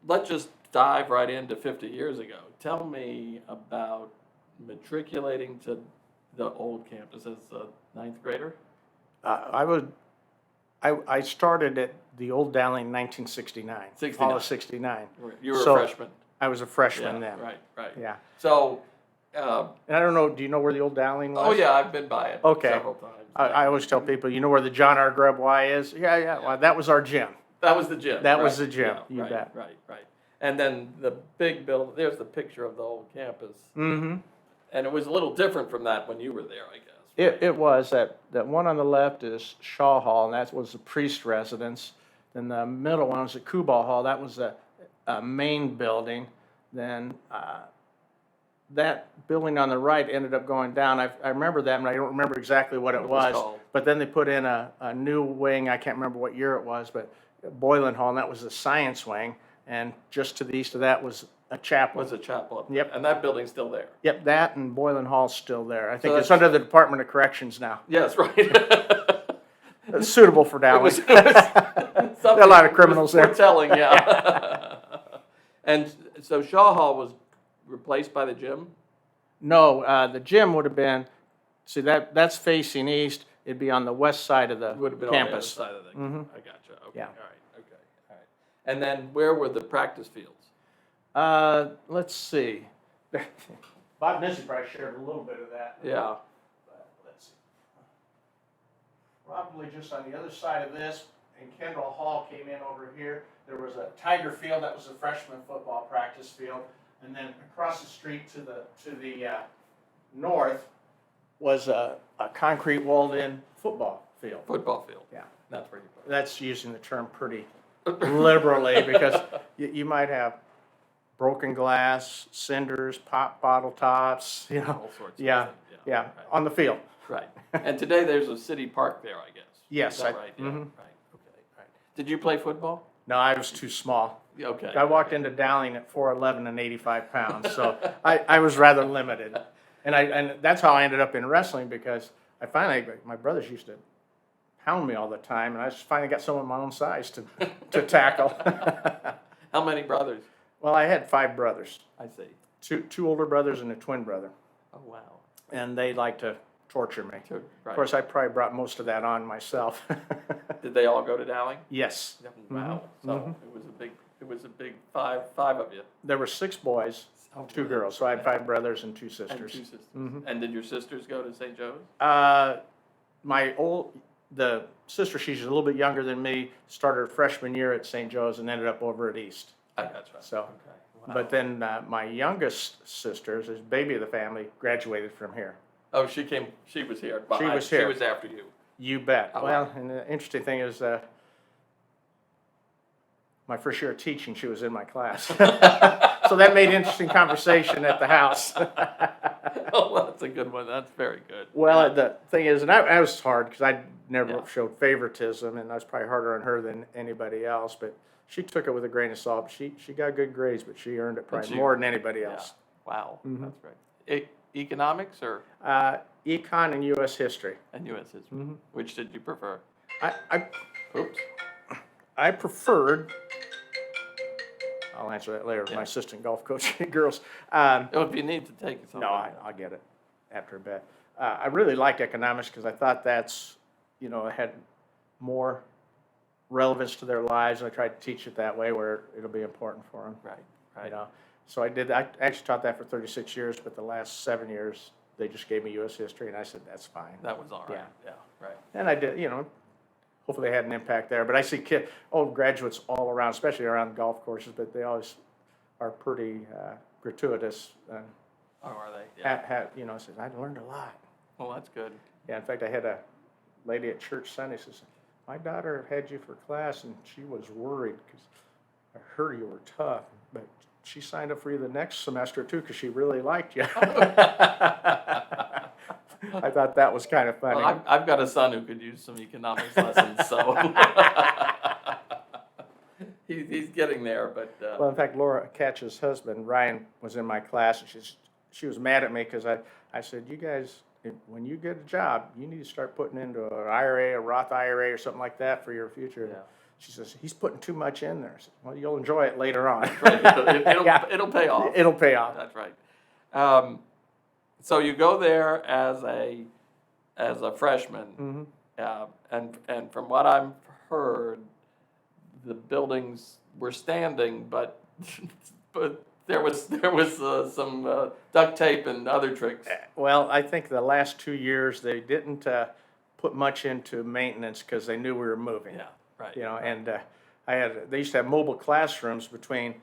let's just dive right into 50 years ago. Tell me about matriculating to the old campus as a ninth grader. I started at the old Dowling in 1969. 69. Fall of 69. You were So, a freshman. I was a freshman then. Right. Yeah. So, And I don't know, do you know where the old Dowling was? oh yeah, I've been by it Okay. several times. I always tell people, you know where the John R. Grubb Y is? Yeah. Well, that was our gym. That was the gym. That right. was the gym. Yeah, You right, bet. Right. And then the big building, there's the picture of the old campus. Mm-hmm. And it was a little different from that when you were there, I guess. It was. That one on the left is Shaw Hall, and that was the priest residence. Then the middle one was the Kubal Hall. That was the main building. Then that building on the right ended up going down. I remember that, and I don't remember exactly what it was. Called. But then they put in a new wing. I can't remember what year it was, but Boylan Hall, and that was the science wing. And just to the east of that was a chapel. Was a chapel up there. Yep. And that building's still there. Yep, that and Boylan Hall's still there. I think So it's under the Department of Corrections now. Yes, right. It's suitable for Dowling. There are a lot of criminals there. Telling, yeah. And so Shaw Hall was replaced by the gym? No, the gym would have been, see, that's facing east. It'd be on the west side of the Would have been campus. on the other side of the Mhm. I gotcha. Okay. Yeah. All right. And then where were the practice fields? Let's see. Bob Nissy probably shared a little bit of that. Yeah. But let's see. Probably just on the other side of this, and Kendall Hall came in over here. There was a Tiger Field, that was a freshman football practice field. And then across the street to the north was a concrete walled-in football field. Football field. Yeah. That's where you put That's using the term pretty liberally because you might have broken glass, cinders, pop bottle tops, you know. all sorts of Yeah, things. yeah, Right. on the field. Right. And today there's a city park there, I guess. Yes, Is that right? Yeah. mhm. Right. Okay. Right. Did you play football? No, I was too small. Yeah, okay. I walked into Dowling at 4'11" and 85 pounds, so I was rather limited. And that's how I ended up in wrestling because my brothers used to pound me all the time, and I just finally got someone my own size to tackle. How many brothers? Well, I had 5 brothers, I see. two older brothers and a twin brother, Oh, wow. and they liked to torture me. Right. Of course, I probably brought most of that on myself. Did they all go to Dowling? Yes. Wow. Mhm. So Mhm. it was a big five of you. There were 6 boys, Oh, 2 girls, so I had 5 brothers and 2 And sisters. 2 sisters. Mhm. And did your sisters go to St. Joe's? The sister, she's a little bit younger than me, started her freshman year at St. Joe's and ended up over at East. I gotcha. So, Okay. Wow. but then my youngest sister, this baby of the family, graduated from here. Oh, she was here. She was here. She was after you. You bet. Oh, Well, and the interesting thing is, my first year of teaching, she was in my class. So that made interesting conversation at the house. Oh, that's a good one. That's very good. Well, the thing is, and I was hard because I never Yeah. showed favoritism, and I was probably harder on her than anybody else. But she took it with a grain of salt. She got good grades, but she earned it probably she- more than anybody Yeah. else. Wow. Mhm. That's great. Economics or Econ and U.S. history. and U.S. history? Mhm. Which did you prefer? I Oops. preferred. I'll answer that later with Yeah. my assistant golf coach girls. Oh, if you need to take something. No, I'll get it after a bit. I really liked economics because I thought that's, it had more relevance to their lives, and I tried to teach it that way where it'll be important for them. Right. You Right. know, so I did. I actually taught that for 36 years, but the last 7 years they just gave me U.S. history, and I said that's fine. That was all right. Yeah. Yeah. Right. And I did. Hopefully they had an impact there. But I see graduates all around, especially around golf courses, but they always are pretty gratuitous. And Oh, are they? Yeah. says I learned a lot. Well, that's good. Yeah, in fact, I had a lady at church Sunday says, my daughter had you for class, and she was worried because I heard you were tough, but she signed up for you the next semester too because she really liked you. I thought that was kind of funny. Well, I've got a son who could use some economics lessons, so he's getting there. But Well, in fact, Laura Catch's husband, Ryan, was in my class, and she was mad at me because I said, you guys when you get a job, you need to start putting into an IRA, a Roth IRA, or something like that for your future. Yeah. She says, he's putting too much in there. I said, well, you'll enjoy it later on. Right. It'll pay off. It'll pay off. That's right. So you go there as a freshman, and from what I've heard, the buildings were standing, but there was some duct tape and other tricks. Well, I think the last 2 years they didn't put much into maintenance because they knew we were moving. Yeah, right. You know, and they used to have mobile classrooms between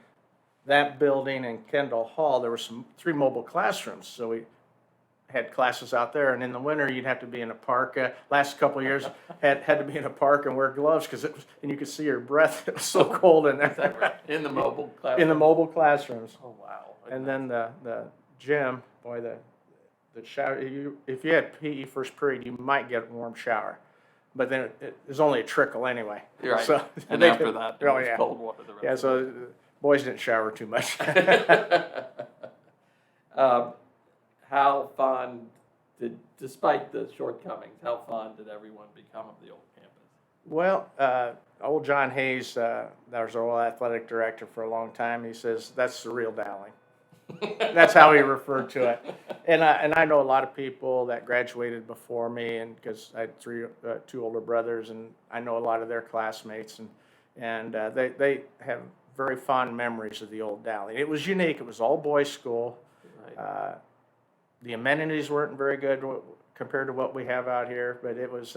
that building and Kendall Hall. There were 3 mobile classrooms, so we had classes out there. And in the winter, you'd have to be in a park. Last couple of years, had to be in a park and wear gloves because and you could see your breath. It was so cold in there. In the mobile classroom. In the mobile classrooms. Oh wow. And then the gym, boy, the shower. If you had PE first period, you might get a warm shower, but then it was only a trickle anyway. You're right. So and after that, it was yeah. cold water. The rest Yeah, of so boys didn't shower too much. How fond despite the shortcomings, how fond did everyone become of the old campus? Well, old John Hayes, that was our old athletic director for a long time. He says that's the real Dowling. That's how he referred to it. And I know a lot of people that graduated before me, and because I had 2 older brothers, and I know a lot of their classmates, and they have very fond memories of the old Dowling. It was unique. It was all boys school. Right. The amenities weren't very good compared to what we have out here, but it was,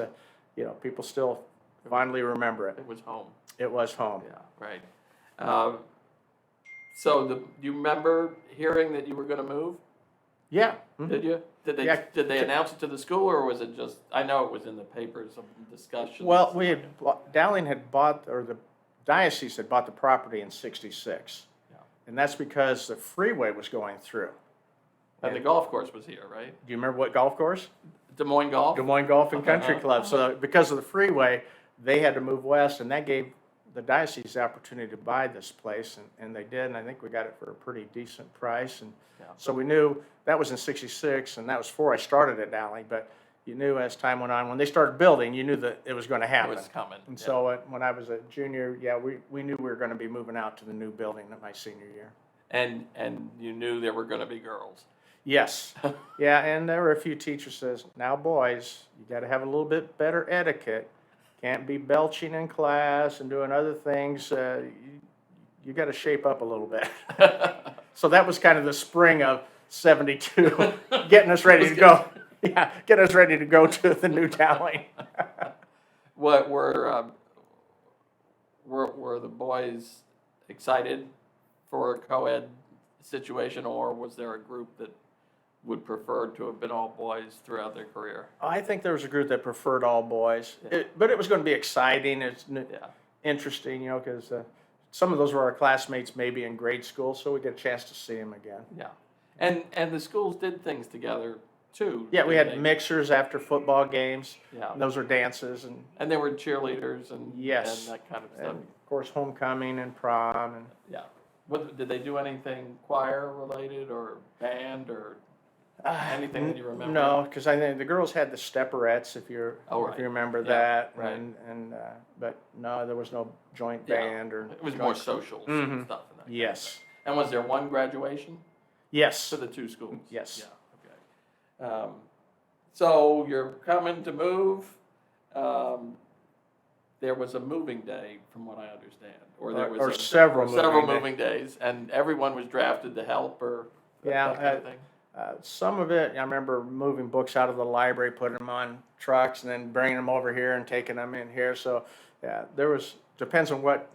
people still fondly remember it. It was home. It was home. Yeah, right. So do you remember hearing that you were going to move? Yeah. Did you? Did they announce it to the school, or was it just? I know it was in the papers, some discussion. Well, Dowling had bought, or the diocese had bought the property in '66, and that's because the freeway was going through. And the golf course was here, right? Do you remember what golf course? Des Moines Golf? Des Moines Golf and Country Club. So because of the freeway, they had to move west, and that gave the diocese the opportunity to buy this place, and they did, and I think we got it for a pretty decent price. And so we knew that was in '66, and that was before I started at Dowling, but you knew as time went on, when they started building, you knew that it was going to happen. It was coming. And so when I was a junior, we knew we were going to be moving out to the new building at my senior year. And you knew there were going to be girls. Yes. Yeah, and there were a few teachers says, now boys, you got to have a little bit better etiquette. Can't be belching in class and doing other things. You got to shape up a little bit. So that was kind of the spring of '72, getting us ready to go. Yeah, getting us ready to go to the new Dowling. What were the boys excited for a co-ed situation, or was there a group that would prefer to have been all boys throughout their career? I think there was a group that preferred all boys, but it was going to be exciting. It's interesting, because some of those were our classmates maybe in grade school, so we get a chance to see them again. Yeah, and the schools did things together too. Yeah, we had mixers after football games. Yeah, those were dances, and there were cheerleaders and yes, and that kind of stuff. And of course, homecoming and prom and yeah. What did they do? Anything choir related or band or anything that you remember? No, because I think the girls had the stepperettes, if you remember that, right. and but no, there was no joint Yeah. band or. It was more socials and stuff. And that Yes. Kind of thing. And was there one graduation Yes. to the 2 schools? Yes. Yeah. Okay. So you're coming to move. There was a moving day, from what I understand, or there was several moving days, and everyone was drafted to help, or that kind of thing. Some of it, I remember moving books out of the library, putting them on trucks, and then bringing them over here and taking them in here. So, depends on what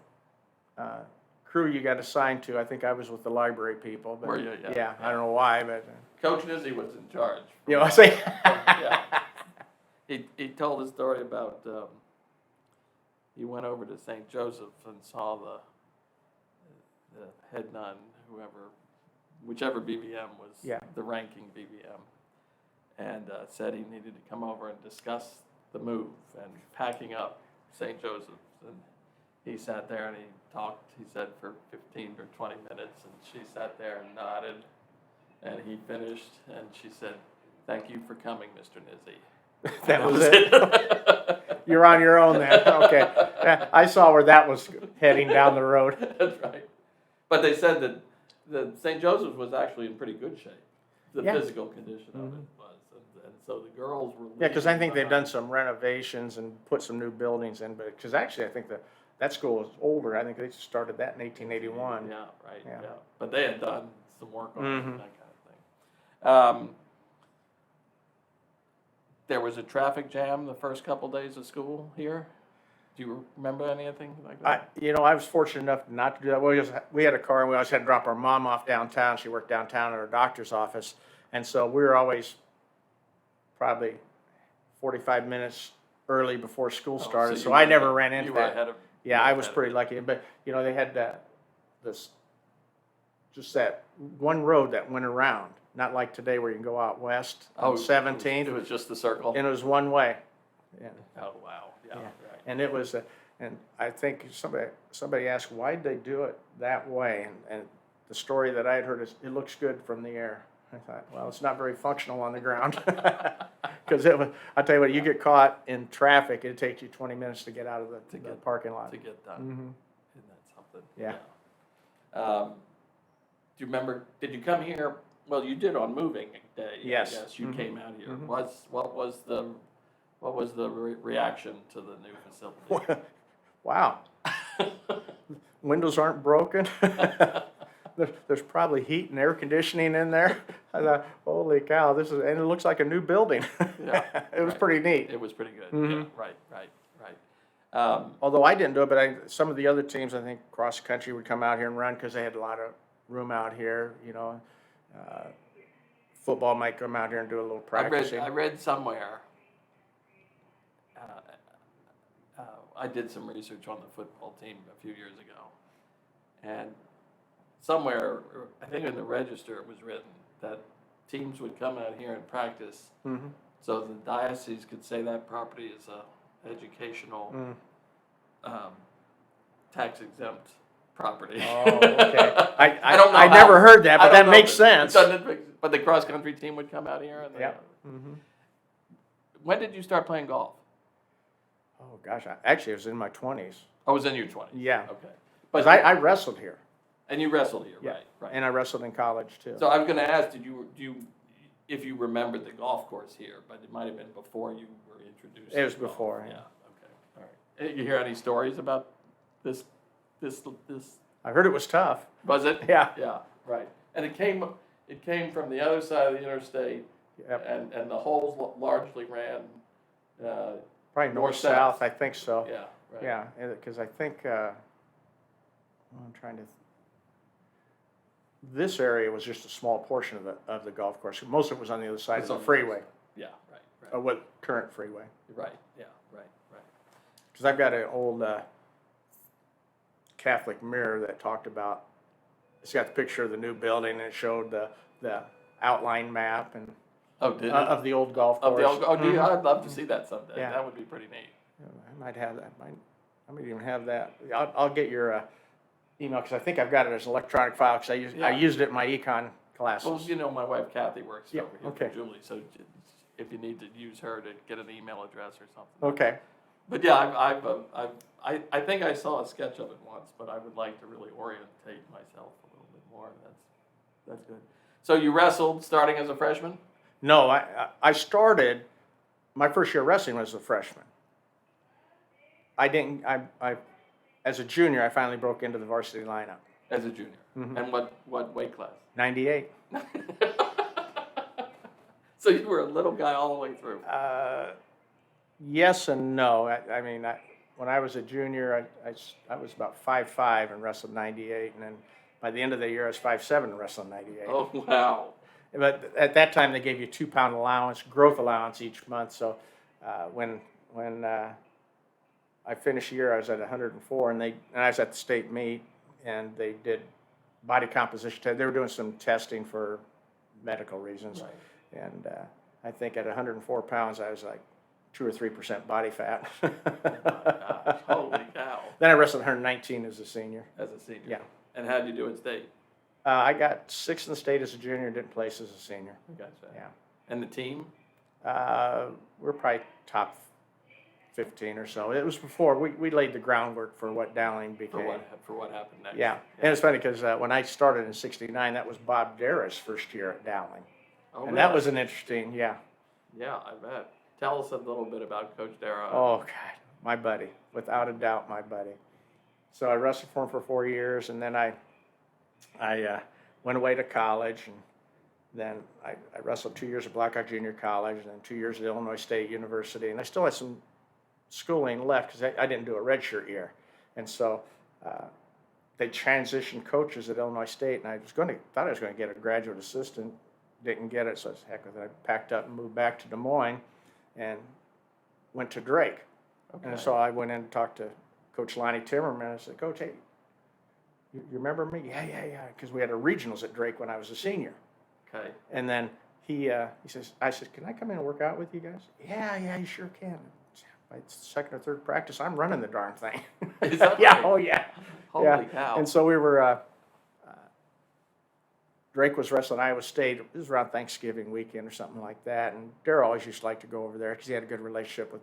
crew you got assigned to. I think I was with the library people. But Were you? Yeah, I don't know why, but. Coach Nizzi was in charge. I say. Yeah. He told a story about he went over to St. Joseph's and saw the head nun, whichever BBM was the ranking BBM, and said he needed to come over and discuss the move and packing up St. Joseph's. And he sat there and he talked, he said, for 15 or 20 minutes, and she sat there and nodded, and he finished, and she said, Thank you for coming, Mr. Nizzi. That was it. You're on your own then. Okay. Yeah, I saw where that was heading down the road. That's right. But they said that the St. Joseph's was actually in pretty good shape. The Yeah. physical condition of it was, and so the girls were. Yeah, because I think they've done behind. some renovations and put some new buildings in, but because actually I think that school is older. I think they started that in 1881. Yeah, right. Yeah. Yeah. But they had done some work on it Mhm. and that kind of thing. There was a traffic jam the first couple days of school here. Do you remember anything like that? I was fortunate enough not to do that. We had a car, and we always had to drop our mom off downtown. She worked downtown at her doctor's office, and so we were always probably 45 minutes early before school started. So you I were never ahead- ran into you were that. ahead of- Yeah, you were I was ahead of pretty it. lucky, but they had this just that one road that went around, not like today where you can go out west on 17th, It was just the circle. and it was one way. Yeah. Oh wow! Yeah, Yeah. right. And it was, and I think somebody asked, why'd they do it that way? And the story that I had heard is, it looks good from the air. I thought, well, it's not very functional on the ground. Because I tell you what, you get caught in traffic, it takes you 20 minutes to get out of the parking lot. To get done. Mhm. Isn't that something? Yeah. Do you remember? Did you come here? Well, you did on moving day. Yes. I guess you Mhm. came out here. Mhm. What was the reaction to the new facility? Wow. Windows aren't broken. There's probably heat and air conditioning in there. I thought, holy cow, and it looks like a new building. Yeah, It was right. pretty neat. It was pretty good. Mhm. Yeah, right. Although I didn't do it, but some of the other teams, I think, cross country would come out here and run because they had a lot of room out here. Football might come out here and do a little practicing. I read somewhere. I did some research on the football team a few years ago, and somewhere, I think in the Register, it was written that teams would come out here and practice, Mhm. so the diocese could say that property is a educational, tax exempt property. Oh, okay. I don't know. I never heard that, but I don't that know makes if sense. But the cross country team would come out here, and Yep. Mm-hmm. When did you start playing golf? Oh, gosh. Actually, it was in my 20s. I was in your 20s. Yeah. Okay. Because I wrestled here. And you wrestled here, Yeah. right? And I wrestled in college, too. So I was going to ask, if you remembered the golf course here, but it might have been before you were introduced. It was to golf. before, Yeah. yeah. Okay. All right. You hear any stories about this? I heard it was tough. Was it? Yeah. Yeah. Right. And it came from the other side of the interstate, Yep. and the holes largely ran. Probably north-south, I think so. Yeah. Right. Yeah, because I think, I'm trying to, this area was just a small portion of the golf course. Most of it was on the other side It's of on the the freeway, Yeah. Right. Right. or what current freeway. Right. Yeah. Right. Right. Because I've got an old Catholic mirror that talked about, it's got the picture of the new building, and it showed the outline map and Oh, did it? of the old golf Of course. the old, oh, do you? Mhm. I'd love to see that someday. Yeah. That would be pretty neat. I might have that. I might even have that. I'll get your email, because I think I've got it as an electronic file, because I Yeah. used it in my econ Well, classes. my wife Kathy works Yeah, over here okay. for Julie, so if you need to use her to get an email address or something. Okay. But yeah, I think I saw a sketch of it once, but I would like to really orientate myself a little bit more. That's good. So you wrestled starting as a freshman? No, I started, my first year wrestling was as a freshman. I didn't, as a junior, I finally broke into the varsity lineup. As a junior. Mhm. And what weight class? 98. So you were a little guy all the way through. Yes and no. I mean, when I was a junior, I was about 5'5" and wrestled 98, and then by the end of the year, I was 5'7" and wrestled 98. Oh, wow. But at that time, they gave you 2-pound allowance, growth allowance each month. So when I finished the year, I was at 104, and I was at the state meet, and they did body composition test. They were doing some testing for medical reasons, Right. and I think at 104 pounds, I was like 2 or 3% body fat. Oh my gosh. Holy cow. Then I wrestled 119 as a senior. As a senior. Yeah. And how'd you do in state? I got 6th in the state as a junior, didn't place as a senior. I gotcha. Yeah. And the team? We're probably top 15 or so. It was before we laid the groundwork for what Dowling became. For what happened next? Yeah, and it's funny because when I started in '69, that was Bob Darra's first year at Dowling, Oh, and really? that was an interesting, yeah. Yeah, I bet. Tell us a little bit about Coach Darra. Oh God, my buddy, without a doubt, my buddy. So I wrestled for him for 4 years, and then I went away to college, and then I wrestled 2 years at Blackhawk Junior College, and then 2 years at Illinois State University, and I still had some schooling left because I didn't do a redshirt year, and so they transitioned coaches at Illinois State, and thought I was going to get a graduate assistant, didn't get it, so I said, heck with it. I packed up and moved back to Des Moines, and went to Drake, Okay. and so I went in and talked to Coach Lonnie Timmerman. I said, Coach, hey, you remember me? Yeah, because we had a regionals at Drake when I was a senior. Okay. And then he says, I said, can I come in and work out with you guys? Yeah, you sure can. By second or third practice, I'm running the darn thing. Is that Yeah, right? oh yeah. Holy cow. And so we were, Drake was wrestling Iowa State. It was around Thanksgiving weekend or something like that. And Darryl always used to like to go over there because he had a good relationship with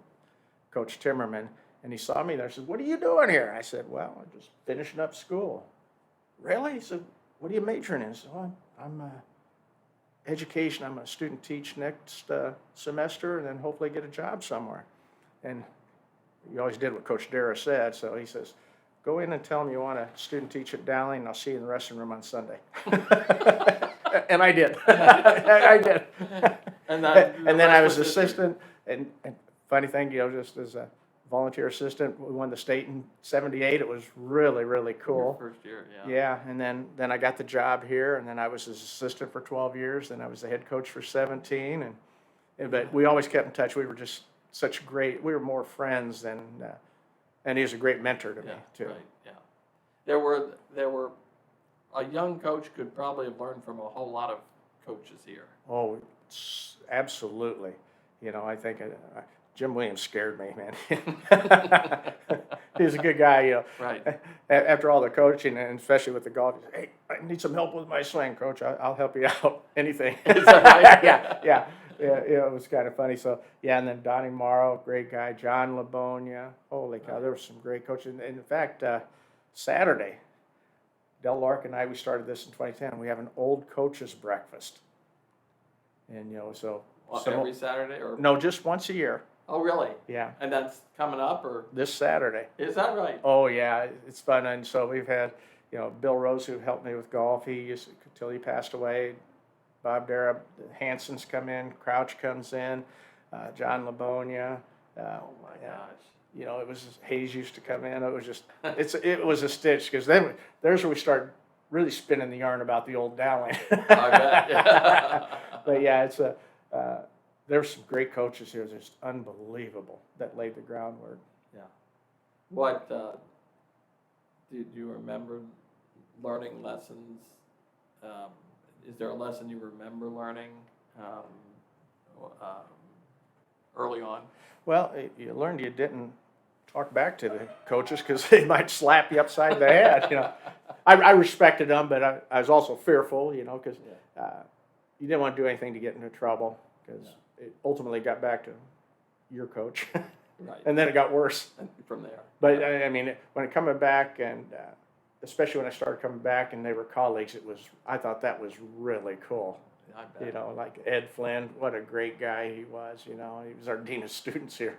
Coach Timmerman. And he saw me there. I said, what are you doing here? And I said, well, I'm just finishing up school. Really? He said, what are you majoring in? I said, well, I'm education. I'm a student teach next semester and then hopefully get a job somewhere. And he always did what Coach Darra said. So he says, go in and tell him you want to student teach at Dowling, and I'll see you in the wrestling room on Sunday. And I did. I did. And then I was assistant. And funny thing, just as a volunteer assistant, we won the state in '78. It was really, really cool. Your first year, yeah. Yeah, and then I got the job here, and then I was his assistant for 12 years. Then I was the head coach for 17, but we always kept in touch. We were just we were more friends than, and he was a great mentor to me too. Right, yeah. There were a young coach could probably have learned from a whole lot of coaches here. Oh, absolutely. I think Jim Williams scared me, man. He was a good guy, Right. After all the coaching, and especially with the golf, he said, hey, I need some help with my swing, Coach. I'll help you out. Anything. Is that right? Yeah. It was kind of funny. So, yeah, and then Donnie Morrow, great guy. John Labonia. Holy cow, there were some great coaches. And in fact, Saturday, Del Lark and we started this in 2010. We have an old coaches breakfast. And, so. Every Saturday? Or No, just once a year. Oh, really? Yeah. And that's coming up, or? This Saturday. Is that right? Oh, yeah, it's fun. And so we've had, Bill Rose, who helped me with golf. He used till he passed away. Bob Darra, Hanson's come in, Crouch comes in, John Labonia. Oh my gosh! It was Hayes used to come in. It was just it was a stitch because then there's where we started really spinning the yarn about the old Dowling. I bet. Yeah. But yeah, there's some great coaches here. Just unbelievable that laid the groundwork. Yeah. What did you remember learning lessons? Is there a lesson you remember learning early on? Well, you learned you didn't talk back to the coaches because they might slap you upside the head. I respected them, but I was also fearful, because you didn't want to do anything to get into trouble because it ultimately got back to your coach. Right. And then it got worse. From there. But I mean, when it coming back, and especially when I started coming back and they were colleagues, I thought that was really cool. I bet. Like Ed Flynn, what a great guy he was. He was our dean of students here,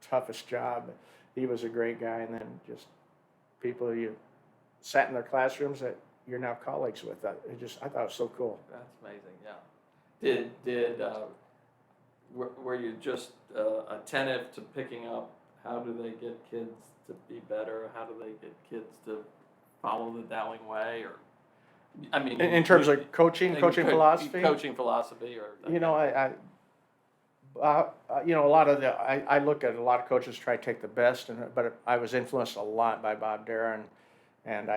toughest job. But he was a great guy, and then just people you sat in their classrooms that you're now colleagues with. I thought it was so cool. That's amazing. Yeah. Were you just attentive to picking up how do they get kids to be better? How do they get kids to follow the Dowling way? Or I mean, In terms of coaching philosophy. Coaching philosophy, or a lot of I look at a lot of coaches try to take the best, but I was influenced a lot by Bob Darra, and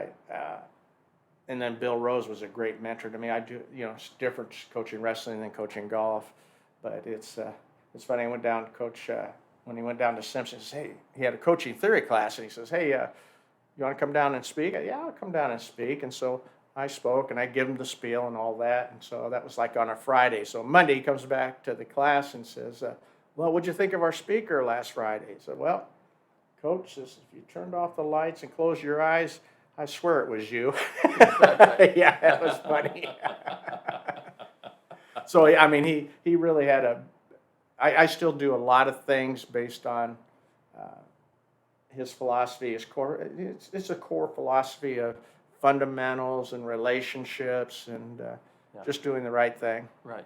then Bill Rose was a great mentor to me. I do, it's different coaching wrestling than coaching golf, but it's funny. I went down to coach when he went down to Simpson. He says, hey, he had a coaching theory class, and he says, hey, you want to come down and speak? Yeah, I'll come down and speak. And so I spoke and I give him the spiel and all that. And so that was like on a Friday. So Monday he comes back to the class and says, well, what'd you think of our speaker last Friday? He said, well, Coach says, if you turned off the lights and closed your eyes, I swear it was you. Yeah, that was funny. So, I mean, he really had I still do a lot of things based on his philosophy, his core. It's a core philosophy of fundamentals and relationships and just doing the right thing. Right.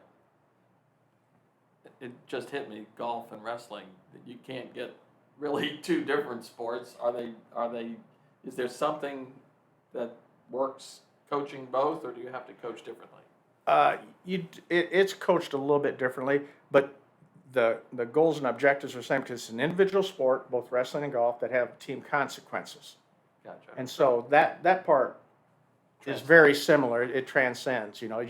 It just hit me, golf and wrestling, that you can't get really two different sports. Is there something that works coaching both, or do you have to coach differently? It's coached a little bit differently, but the goals and objectives are the same because it's an individual sport, both wrestling and golf, that have team consequences. Gotcha. And so that part is very similar. It transcends, you know,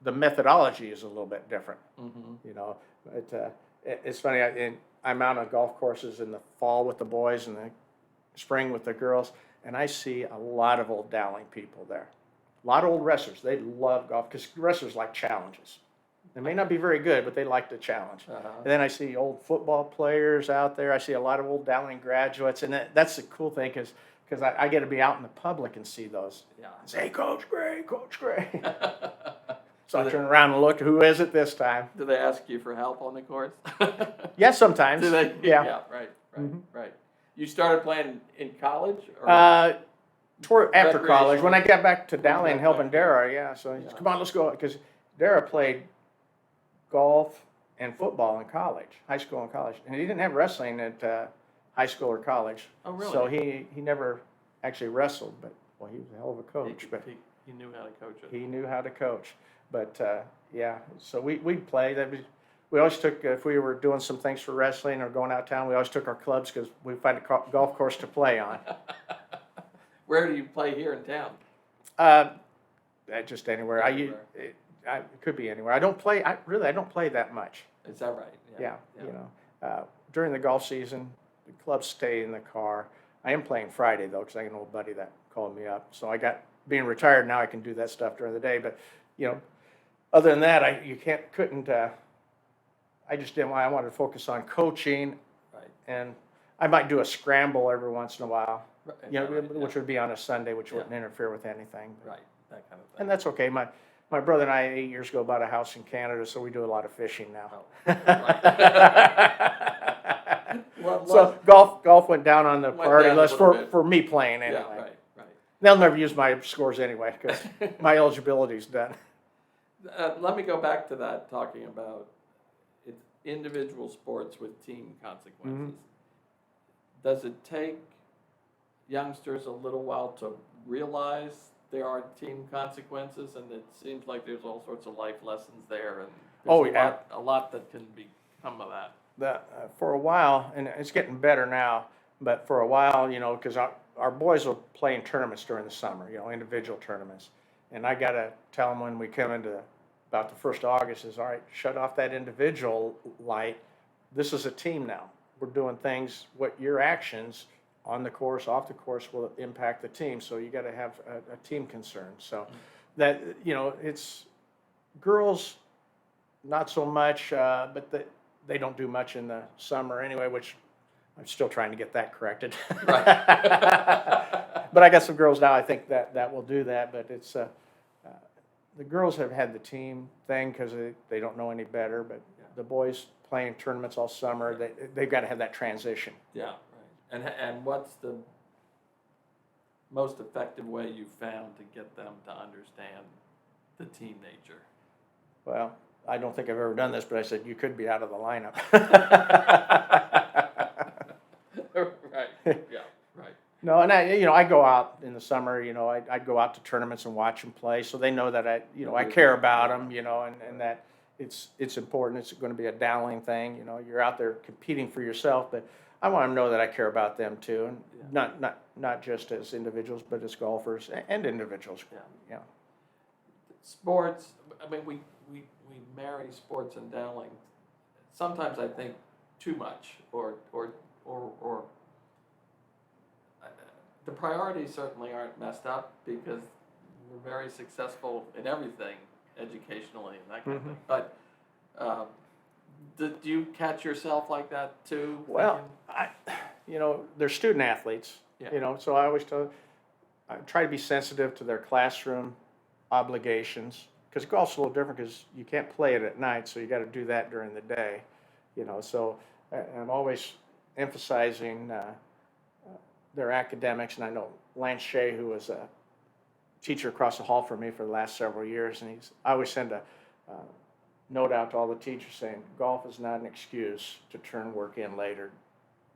the methodology is a little bit different. Mm-hmm. You know, it's funny. I'm out on golf courses in the fall with the boys and the spring with the girls, and I see a lot of old Dowling people there. A lot of old wrestlers. They love golf because wrestlers like challenges. They may not be very good, but they like the challenge. Uh-huh. And then I see old football players out there. I see a lot of old Dowling graduates, and that's the cool thing because I get to be out in the public and see those. Yeah. And say, hey, Coach Gray, Coach Gray. So I turn around and look, who is it this time? Do they ask you for help on the course? Yeah, sometimes. Do they? Yeah. Right. Mhm. Right. You started playing in college? Or? After college, when I got back to When you Dowling got helping back. Dara, yeah. So he said, come on, let's go. Because Dara played golf and football in college, high school and college. And he didn't have wrestling at high school or college. Oh, really? So he never actually wrestled, but, well, he was a hell of a coach. But he knew how to coach it. he knew how to coach. But, yeah, so we'd play. We always took, if we were doing some things for wrestling or going out of town, we always took our clubs because we'd find a golf course to play on. Where do you play here in town? Just anywhere. Everywhere. It could be anywhere. I don't play that much. Is that right? Yeah. You know, during the golf season, the clubs stay in the car. I am playing Friday though, because I got an old buddy that called me up. So being retired now, I can do that stuff during the day. But you know, other than that, I just didn't. I wanted to focus on coaching, Right. and I might do a scramble every once in a while. Right. You know, Right. which would be on a Sunday, which wouldn't interfere with anything. Right. That kind of thing. And that's okay. My brother and I 8 years ago bought a house in Canada, so we do a lot of fishing now. Oh, right. Well, So golf went down on the Went priority down a list little bit. for me playing anyway. Yeah, right. They'll never use my scores anyway because my eligibility's done. Let me go back to that, talking about it's individual sports with team consequences. Does it take youngsters a little while to realize there are team consequences, and it seems like there's all sorts of life lessons there, and there's a lot that can become of that. For a while, and it's getting better now, but for a while, you know, because our boys will play in tournaments during the summer, you know, individual tournaments. And I got to tell them when we come into about the 1st of August is, all right, shut off that individual light. This is a team now. We're doing things, what your actions on the course, off the course will impact the team. So you got to have a team concern. So that, you know, it's girls, not so much, but they don't do much in the summer anyway, which I'm still trying to get that corrected. Right. But I got some girls now, I think that will do that. But it's, the girls have had the team thing because they don't know any better. But the boys playing tournaments all summer, they've got to have that transition. Yeah, right. And what's the most effective way you've found to get them to understand the team nature? Well, I don't think I've ever done this, but I said you could be out of the lineup. Right. Yeah. Right. No, and I go out in the summer. You know, I go out to tournaments and watch them play, so they know that I care about them. You know, and that it's important. It's going to be a Dowling thing. You know, you're out there competing for yourself, but I want them to know that I care about them too, and not just as individuals, but as golfers and individuals. Yeah. Sports. I mean, we marry sports and Dowling. Sometimes I think too much, or the priorities certainly aren't messed up because were very successful in everything, educationally and that kind of Mhm. thing. But do you catch yourself like that too? Well, thinking, they're student athletes, Yeah. so I try to be sensitive to their classroom obligations, because golf's a little different because you can't play it at night, so you got to do that during the day, so I'm always emphasizing their academics. And I know Lance Shea, who was a teacher across the hall from me for the last several years, and I always send a note out to all the teachers saying, golf is not an excuse to turn work in later,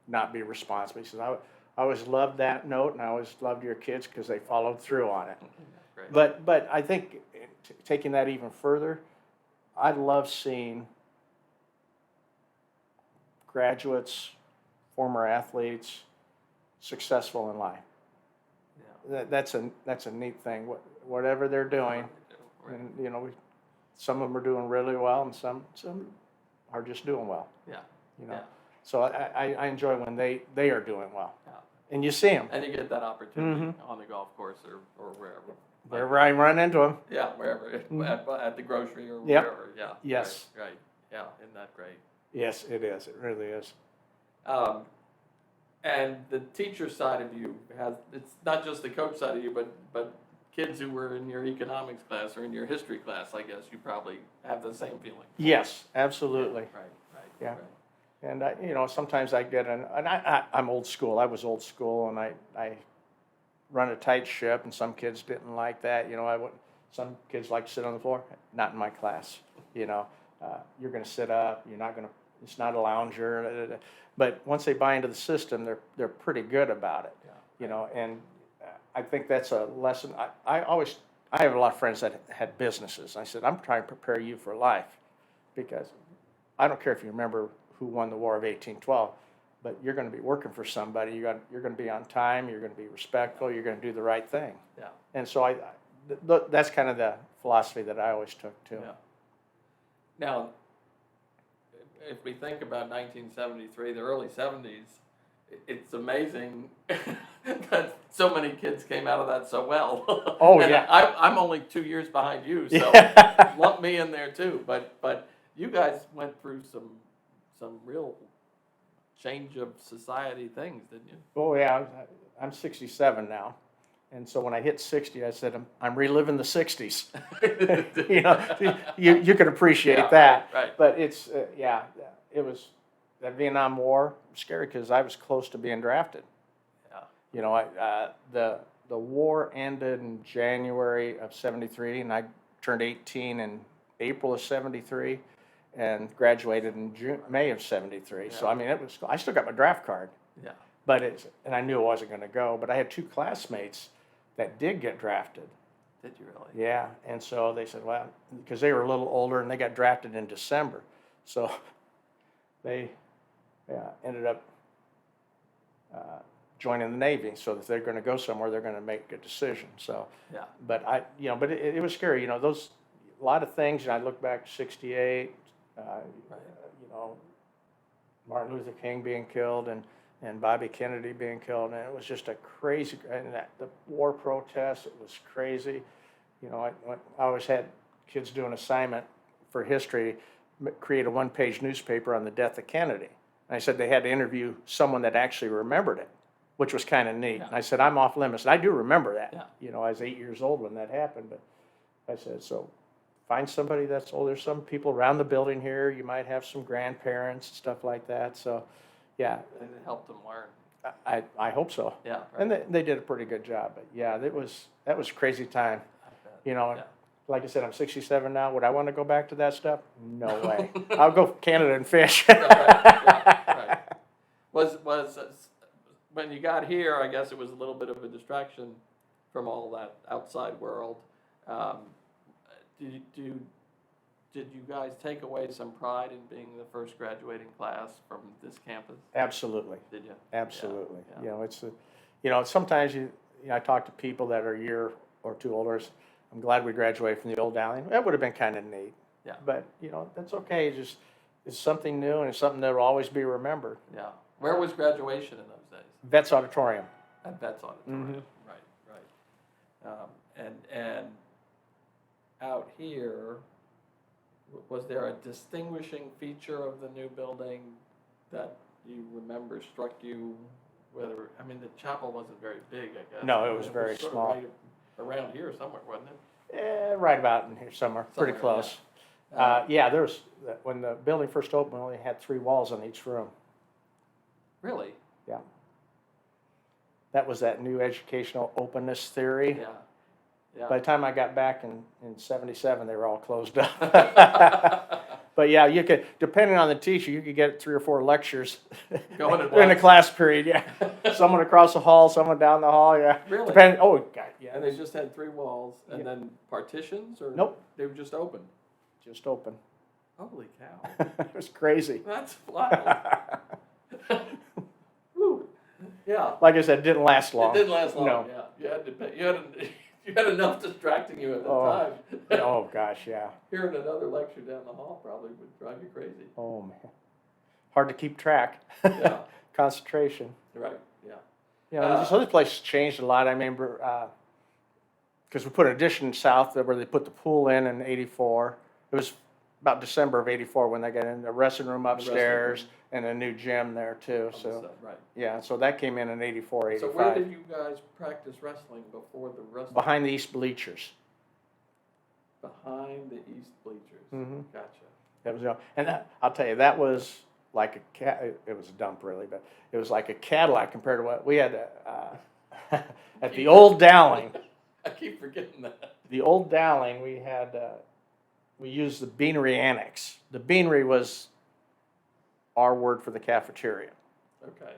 not be responsible. He says, I always loved that note, and I always loved your kids because they followed through on it. Great. But I think taking that even further, I love seeing graduates, former athletes, successful in life. Yeah. That's a neat thing. Whatever they're doing, Right. and some of them are doing really well, and some are just doing well. Yeah. You know, Yeah. so I enjoy when they are doing well, Yeah. and you see them And you get that opportunity Mhm. on the golf course or wherever. wherever I run into them. Yeah, wherever, Mhm. at the grocery or Yep. wherever, yeah. Yes. Right, yeah, isn't that great? Yes, it is. It really is. And the teacher side of you it's not just the coach side of you, but kids who were in your economics class or in your history class, I guess you probably have the same feeling. Yes, absolutely. Right, Yeah. right. And sometimes I get and I'm old school. I was old school, and I run a tight ship, and some kids didn't like that. Some kids like to sit on the floor. Not in my class. You're going to sit up. You're not going to. It's not a lounger. But once they buy into the system, they're pretty good about it. Yeah. And I think that's a lesson. I have a lot of friends that had businesses. I said, I'm trying to prepare you for life, because I don't care if you remember who won the War of 1812, but you're going to be working for somebody. You're going to be on time. You're going to be respectful. You're going to do the right thing. Yeah. And so that's kind of the philosophy that I always took too. Yeah. Now, if we think about 1973, the early 70s, it's amazing that so many kids came out of that so well. Oh, And yeah. I'm only 2 years behind you, so Yeah. lump me in there too. But you guys went through some real change of society things, didn't you? Oh yeah, I'm 67 now, and so when I hit 60, I said I'm reliving the 60s. You can appreciate Yeah, that. right. But it's it was that Vietnam War scary because I was close to being drafted. Yeah. The war ended in January of '73, and I turned 18 in April of '73, and graduated in May of '73. So Yeah. I mean, I still got my draft card. Yeah. And I knew I wasn't going to go, but I had two classmates that did get drafted. Did you really? Yeah, and so they said, well, because they were a little older and they got drafted in December, so they ended up joining the Navy. So if they're going to go somewhere, they're going to make a decision. So, Yeah. but it was scary. A lot of things. And I look back, '68. Martin Luther King being killed and Bobby Kennedy being killed, and it was just a crazy. And the war protests, it was crazy. I always had kids do an assignment for history, create a one-page newspaper on the death of Kennedy. And I said they had to interview someone that actually remembered it, which was kind of neat. Yeah. And I said, I'm off limits. And I do remember that. Yeah. I was 8 years old when that happened. But I said, so find somebody that's old. There's some people around the building here. You might have some grandparents and stuff like that. So, yeah, And it helped them learn. I hope so. Yeah. Right. And they did a pretty good job. But yeah, that was a crazy time. I bet. Yeah. Like I said, I'm 67 now. Would I want to go back to that stuff? No way. I'll go Canada and fish. Right. Was when you got here, I guess it was a little bit of a distraction from all that outside world. Did you guys take away some pride in being the first graduating class from this campus? Absolutely. Did you? Absolutely. Yeah. Sometimes I talk to people that are a year or two older. I'm glad we graduated from the old Dowling. That would have been kind of neat. Yeah. But that's okay. It's something new, and it's something that will always be remembered. Yeah. Where was graduation in those days? Vets Auditorium. At Betts Auditorium. Mhm. Right. And out here, was there a distinguishing feature of the new building that you remember struck you? Whether, I mean, the chapel wasn't very big, I guess. No, it was very sort of small. right around here somewhere, wasn't it? Right about in here somewhere, pretty Somewhere, close. yeah. There was, when the building first opened, we only had 3 walls on each room. Really? Yeah. That was that new educational openness theory. Yeah. Yeah. By the time I got back in 77, they were all closed up. But yeah, you could, depending on the teacher, you could get 3 or 4 lectures Going at in a once. class period, yeah. Someone across the hall, someone down the hall, yeah. Really? Depending, oh, God, yeah. And they just had 3 walls and Yeah. then partitions, or? Nope. They were just open? Just open. Holy cow. It was crazy. That's wild. Whew. Yeah. Like I said, it didn't last long. It didn't last long, No. yeah. You had to pay, you had enough distracting you at the Oh. time. Oh, gosh, yeah. Hearing another lecture down the hall probably would drive you crazy. Oh, man. Hard to keep track. Yeah. Concentration. Right, yeah. Yeah, so this place changed a lot. I remember, because we put an addition south where they put the pool in '84. It was about December of '84 when they got in the restroom room upstairs and a new gym there too. On the So side, right. yeah, so that came in '84, So '85. where did you guys practice wrestling before the wrestling? Behind the east bleachers. Behind the east bleachers. Mhm. Gotcha. That was, and that, I'll tell you, that was like a it was a dump really, but it was like a Cadillac compared to what we had at the old Dowling. I keep forgetting that. The old Dowling, we had, we used the beanery annex. The beanery was our word for the cafeteria. Okay.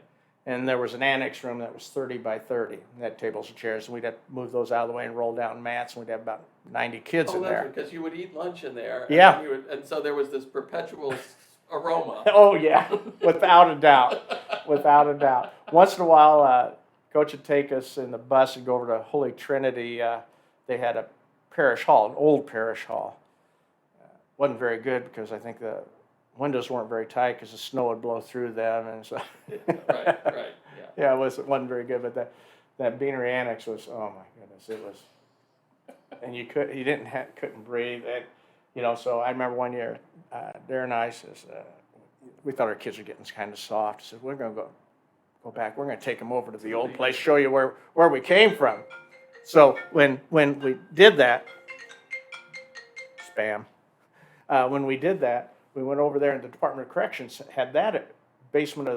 And there was an annex room that was 30 by 30. And had tables and chairs, and we'd have to move those out of the way and roll down mats, and we'd have about 90 kids in That's there. because you would eat lunch in there. Yeah. And so there was this perpetual aroma. Oh, yeah, without a doubt. Without a doubt. Once in a while, Coach would take us in the bus and go over to Holy Trinity. They had a parish hall, an old parish hall. Wasn't very good because I think the windows weren't very tight because the snow would blow through them, and so Right, yeah. yeah, it wasn't very good. But that beanery annex was, oh my goodness, it was, and you couldn't breathe, and so I remember one year, Darren and I says, we thought our kids were getting kind of soft. I said, we're going to go back. We're going to take them over to the old place, show you where we came from. So when we did that, spam. When we did that, we went over there, and the Department of Corrections had that basement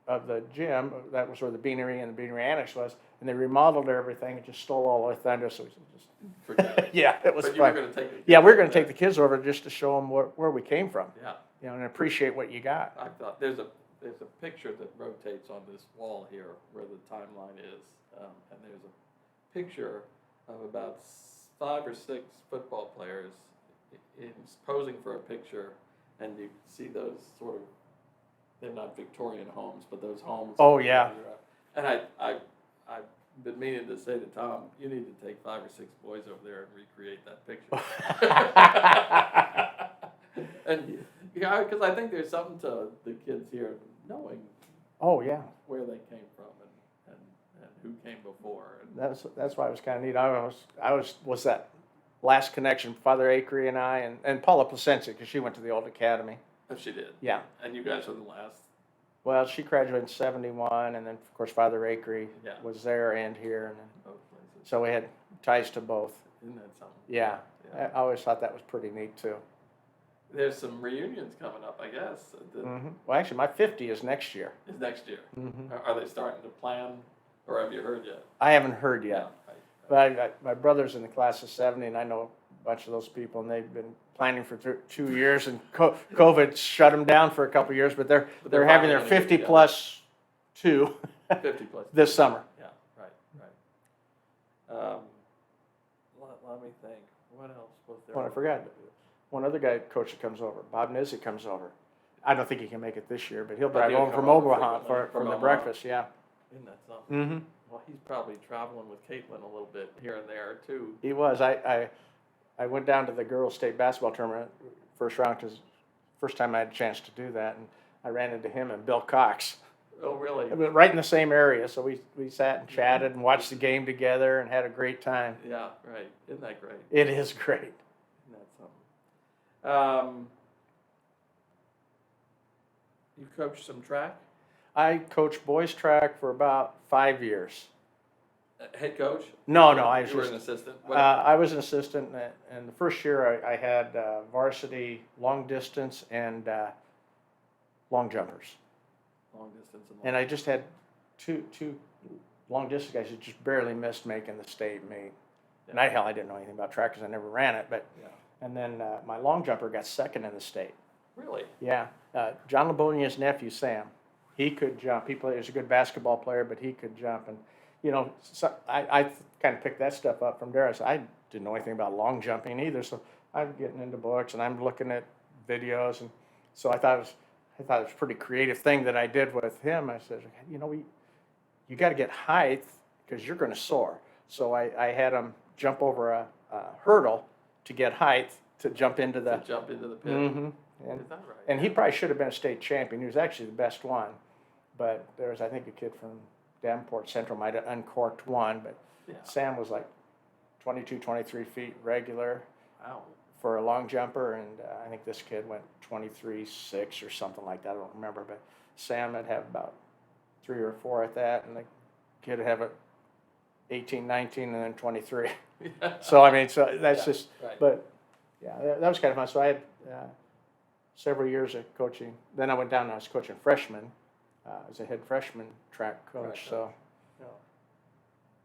of the gym. That was where the beanery and the beanery annex was, and they remodeled everything and just stole all our thunder. So we just Forget it. yeah, it was But you were fun. going to take the Yeah, kids we're over going to take there. the kids over just to show them where we came from, Yeah. and appreciate what you got. I thought there's a picture that rotates on this wall here where the timeline is, and there's a picture of about 5 or 6 football players posing for a picture, and you see those sort of, they're not Victorian homes, but those homes. Oh, yeah. And I've been meaning to say to Tom, you need to take 5 or 6 boys over there and recreate that picture. And yeah, because I think there's something to the kids here knowing Oh yeah, where they came from and who came before. And that's why it was kind of neat. I was that last connection, Father Acree and I, and Paula Placencia, because she went to the old academy. oh, she did. Yeah. And you guys were the last. Well, she graduated in '71, and then of course Father Acree Yeah. was there and here, and then, Both places. so we had ties to both. Isn't that something? Yeah, Yeah. I always thought that was pretty neat too. There's some reunions coming up, I guess. Well, actually, my 50 is next year. Is next year. Mm-hmm. Are they starting to plan, or have you heard yet? I haven't heard yet, Yeah, but my brother's in the class of '70, and I know a bunch of those people, and they've been planning for 2 years, and COVID shut them down for a couple of years, but they're they're having their finally gonna get 50 together. plus 2 50 plus. this summer. Yeah, right. Let me think. What else was there? Oh, I forgot. One other guy, coach that comes over, Bob Nizik comes over. I don't think he can make it this year, but he'll But drive he'll over come from over Omaha frequently for from the Omaha. breakfast. Yeah. Isn't that something? Mm-hmm. Well, he's probably traveling with Caitlin a little bit here and there too. He was. I went down to the girls' state basketball tournament first round because first time I had a chance to do that, and I ran into him and Bill Cox. Oh, really? Right in the same area, so we sat and chatted and watched the game together and had a great time. Yeah, right. Isn't that great? It is great. Isn't that something? You coached some track? I coached boys track for about 5 years. Head coach? No, I was You were just an assistant? I was an assistant, and the first year I had varsity long distance and long jumpers, Long distance and long. and I just had two long distance guys that just barely missed making the state meet. And I didn't know anything about track because I never ran it, but Yeah. and then my long jumper got second in the state. Really? Yeah, John LeBonia's nephew Sam, he could jump. He was a good basketball player, but he could jump. And so I kind of picked that stuff up from there. So I didn't know anything about long jumping either. So I'm getting into books and I'm looking at videos, and so I thought it was a pretty creative thing that I did with him. I said, you got to get height because you're going to soar. So I had him jump over a hurdle to get height to jump into the. To jump into the pit. Mm-hmm. Is that right? And he probably should have been a state champion. He was actually the best one. But there was, I think, a kid from Davenport Central might have uncorked one. But Yeah. Sam was like 22, 23 feet regular Wow. for a long jumper. And I think this kid went 23.6 or something like that. I don't remember. But Sam would have about 3 or 4 at that. And the kid would have 18, 19, and then 23. So, I mean, so that's just, right. but yeah, that was kind of fun. So I had several years of coaching. Then I went down and I was coaching freshmen. As a head freshman track coach. Right. So, Yeah.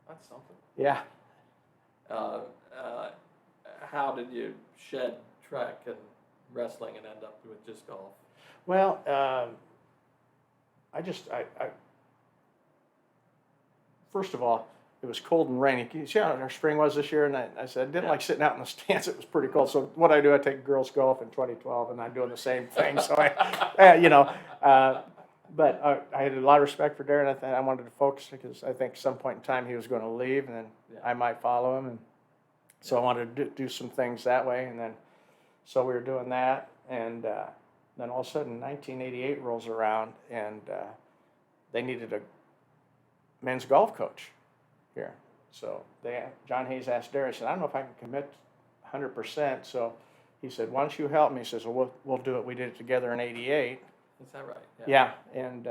That's something. yeah. How did you shed track and wrestling and end up with just golf? Well, I first of all, it was cold and rainy. You see how our spring was this year? And I said, I didn't like sitting out in the stands. It was pretty cold. So what I do, I take girls golf in 2012, and I'm doing the same thing. So but I had a lot of respect for Darren. I wanted to focus because I think some point in time he was going to leave, and then I might follow him. And so I wanted to do some things that way. And then, so we were doing that. And then all of a sudden, 1988 rolls around, and they needed a men's golf coach here. So John Hayes asked Darren, he said, I don't know if I can commit 100%. So he said, why don't you help me? He says, well, we'll do it. We did it together in 88. Is that right? Yeah. And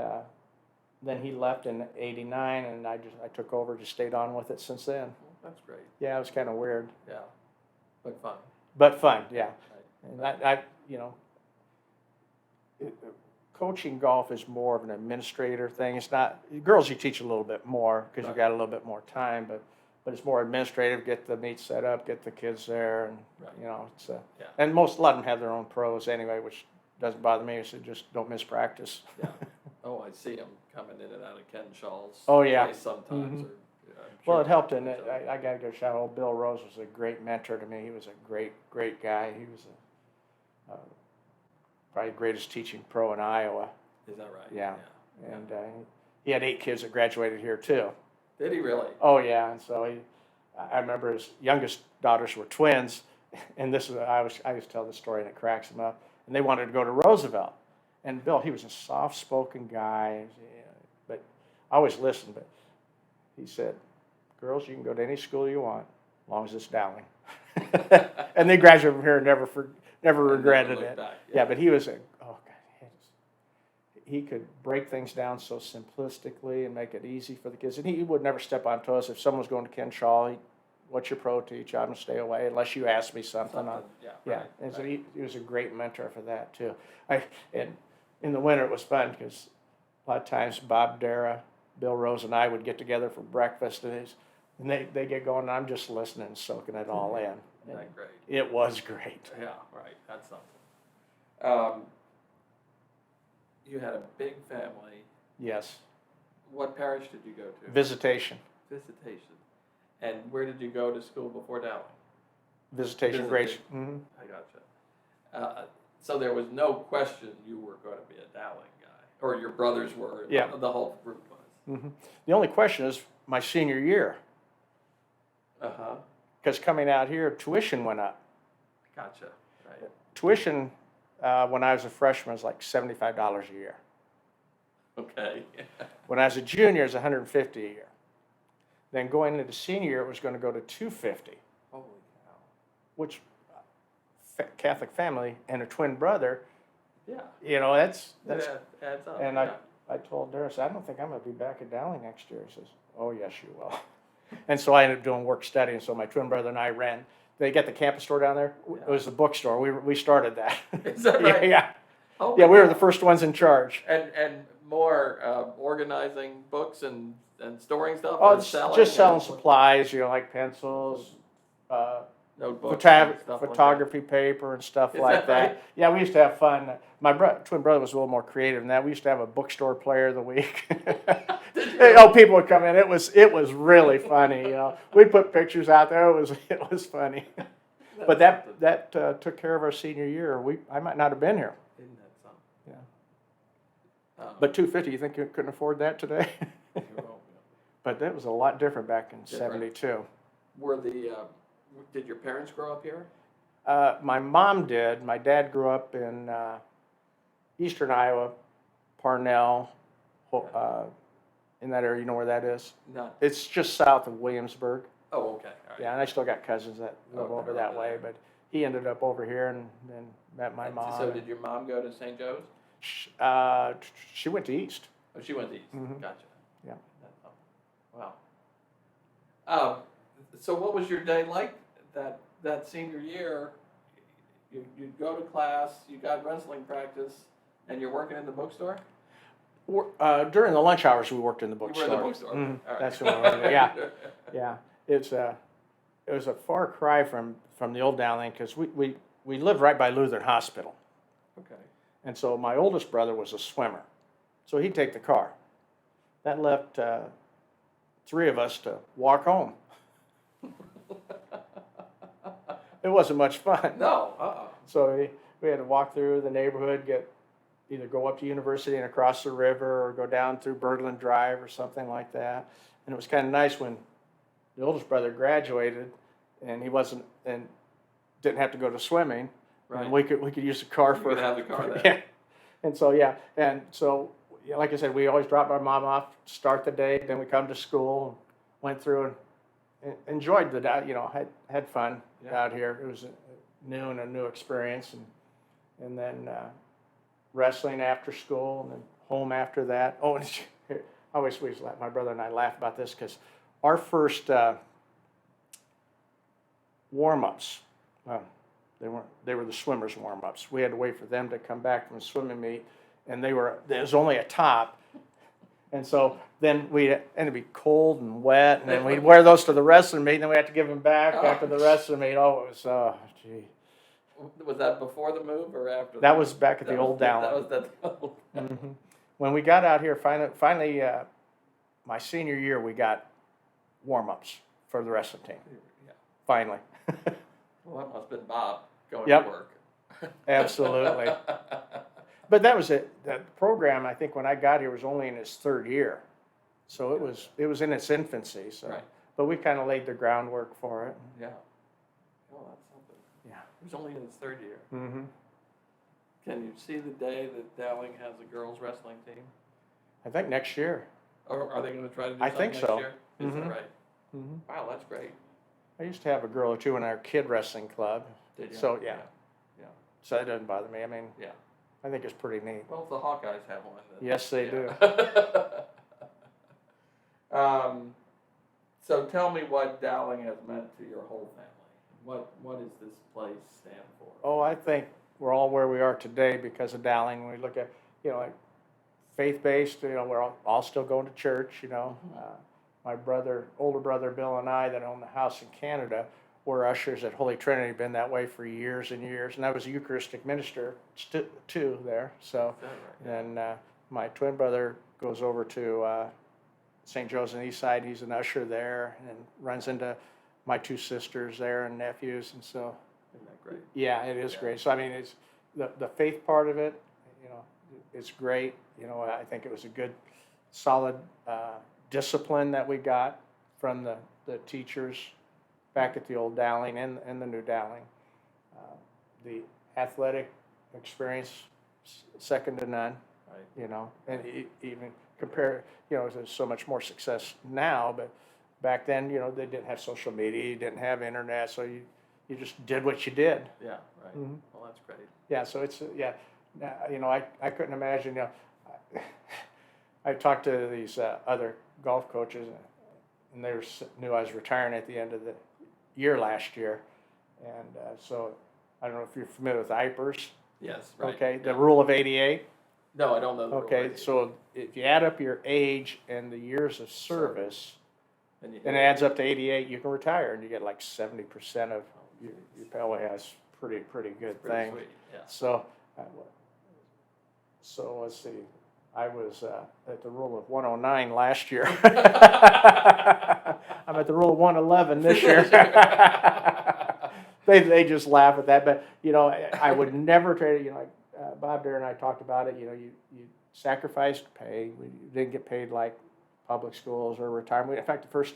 then he left in 89, and I took over, just stayed on with it since then. That's great. Yeah, it was kind of weird. Yeah. But fun. But fun, yeah. Right. And coaching golf is more of an administrator thing. It's not, girls you teach a little bit more because you've got a little bit more time, but it's more administrative, get the meet set up, get the kids there, and it's and a lot of them have their own pros anyway, which doesn't bother me. So just don't miss practice. Yeah. Oh, I see them coming in and out of Ken Shaw's Oh, yeah. place sometimes. Mhm. I'm Well, sure it helped, and it's I got to go shout out. Bill Rose was a great mentor to me. He was a great guy. He was probably the greatest teaching pro in Iowa. Is that right? Yeah. And he had 8 kids that graduated here too. Did he really? Oh yeah, and so I remember his youngest daughters were twins, and I always tell this story and it cracks him up. And they wanted to go to Roosevelt, and Bill, he was a soft-spoken guy, but I always listened. But he said, "Girls, you can go to any school you want, as long as it's Dowling." And they graduated from here and never regretted it. Back. Yeah, but he was he could break things down so simplistically and make it easy for the kids. And he would never step on toes. If someone was going to Ken Shaw, what's your pro teach? I'm going to stay away unless you ask me something. Yeah. Yeah, Right, and so right. he was a great mentor for that too. And in the winter it was fun because a lot of times Bob Dara, Bill Rose, and I would get together for breakfast, and they get going, and I'm just listening and soaking it all in. Isn't that great? It was great. Yeah, right. That's something. You had a big family. Yes. What parish did you go to? Visitation. Visitation. And where did you go to school before Dowling? Visitation grade. Mm-hmm. I gotcha. So there was no question you were going to be a Dowling guy, or your brothers were. Yeah. The whole group was. Mm-hmm. The only question is my senior year, because coming out here, tuition went up. Gotcha. Right. Tuition when I was a freshman was like $75 a year. Okay. When I was a junior, it was 150 a year. Then going into senior year, it was going to go to 250, Holy cow. which Catholic family and a twin brother, Yeah. that's That adds up. and yeah. I told Darius, I don't think I'm going to be back at Dowling next year. He says, oh, yes, you will. And so I ended up doing work study. And so my twin brother and I ran. They got the campus store down there. Yeah. It was the bookstore. We started that. Is that right? Yeah. Oh, Yeah, we were the first ones in charge. And more organizing books and storing stuff. Oh, or it's selling just selling or- supplies, like pencils, Notebooks. and stuff like photography paper and stuff Is like that that. right? Yeah, we used to have fun. My twin brother was a little more creative than that. We used to have a bookstore player of the week. People would come in. It was really funny. We'd put pictures out there. It was funny. That's But something. that took care of our senior year. I might not have been here. Isn't that something? Yeah. Um, But 250, you think you couldn't afford that today? well, But that was a lot different back in Different. '72. Did your parents grow up here? My mom did. My dad grew up in eastern Iowa, Parnell, in that area. You know where that is? Not. It's just south of Williamsburg. Oh, okay. All right. Yeah, and I still got cousins that live Oh, over okay. that way. But he ended up over here and then met my mom. So did your mom go to St. Joe's? She went to East. Oh, she went to East. Mhm. Gotcha. Yeah. That's something. Wow. So what was your day like that senior year? You'd go to class, you got wrestling practice, and you're working in the bookstore? During the lunch hours, we worked in the You were bookstore. in the bookstore. Mhm. All right. That's when I was, yeah. Yeah, it was a far cry from the old Dowling because we lived right by Lutheran Hospital, Okay. and so my oldest brother was a swimmer, so he'd take the car. That left three of us to walk home. It wasn't much fun. No. So we had to walk through the neighborhood, either go up to University and across the river, or go down through Birdland Drive or something like that. And it was kind of nice when the oldest brother graduated, and he didn't have to go to swimming. Right. And we could use the car You for could have the car there. Yeah. And so like I said, we always dropped our mom off, start the day, then we come to school, went through and enjoyed had fun Yeah. out here. It was new and a new experience, and then wrestling after school, and then home after that. Oh, and I always laugh. My brother and I laugh about this because our first warm-ups, they were the swimmers' warm-ups. We had to wait for them to come back from the swimming meet, and there was only a top. And so then and it'd be cold and wet, and then we'd wear those to the wrestling meet, and then we had to give them back after the wrestling meet. Oh, it was, gee. Was that before the move or after? That was back at the old Dowling. Dowling. That was Mm-hmm. When we got out here, finally, my senior year, we got warm-ups for the wrestling team. Yeah. Finally. Well, that must have been Bob going Yep. to work. Absolutely. But that was it. That program, I think, when I got here, was only in its third year, so it was in its infancy. So, Right. but we kind of laid the groundwork for it. Yeah. Oh, that's something. Yeah. He was only in his third year. Mm-hmm. Can you see the day that Dowling has a girls wrestling team? I think next year. Or are they going to try to do I something think next so. year? Is Mhm. that right? Mm-hmm. Wow, that's great. I used to have a girl or two in our kid wrestling club, Did you? So, yeah. Yeah. so that doesn't bother me. I mean, Yeah. I think it's pretty neat. Well, if the Hawkeyes have one. Then, Yes, they do. So tell me what Dowling has meant to your whole family. What does this place stand for? Oh, I think we're all where we are today because of Dowling. When we look at, like faith-based, we're all still going to church, My older brother Bill and I that own the house in Canada were ushers at Holy Trinity, been that way for years and years. And I was a Eucharistic minister too there. So, Is that right? and my twin brother goes over to St. Joe's on the east side. He's an usher there and runs into my two sisters there and nephews. And so, Isn't that great? yeah, it is Yeah. great. So, I mean, it's the faith part of it, it's great. I think it was a good, solid discipline that we got from the teachers back at the old Dowling and the new Dowling. The athletic experience, second to none. Right. And even compare, there's so much more success now, but back then, they didn't have social media, you didn't have internet, so you just did what you did. Yeah, right. Mhm. Well, that's great. Yeah, so it's, I couldn't imagine, I talked to these other golf coaches, and they knew I was retiring at the end of the year last year. And so I don't know if you're familiar with IPERS. Yes, right. Okay, the Yeah. rule of 88. No, I don't know the rule. Okay, so if you add up your age and the years of service, And you and it adds up to 88, you can retire, and you get like 70% of your pay. That's pretty good pretty thing. sweet, yeah. So let's see. I was at the rule of 109 last year. I'm at the rule of 111 this year. They just laugh at that, but I would never trade it. Like Bob Dare and I talked about it. You sacrificed pay. We didn't get paid like public schools or retirement. In fact, the first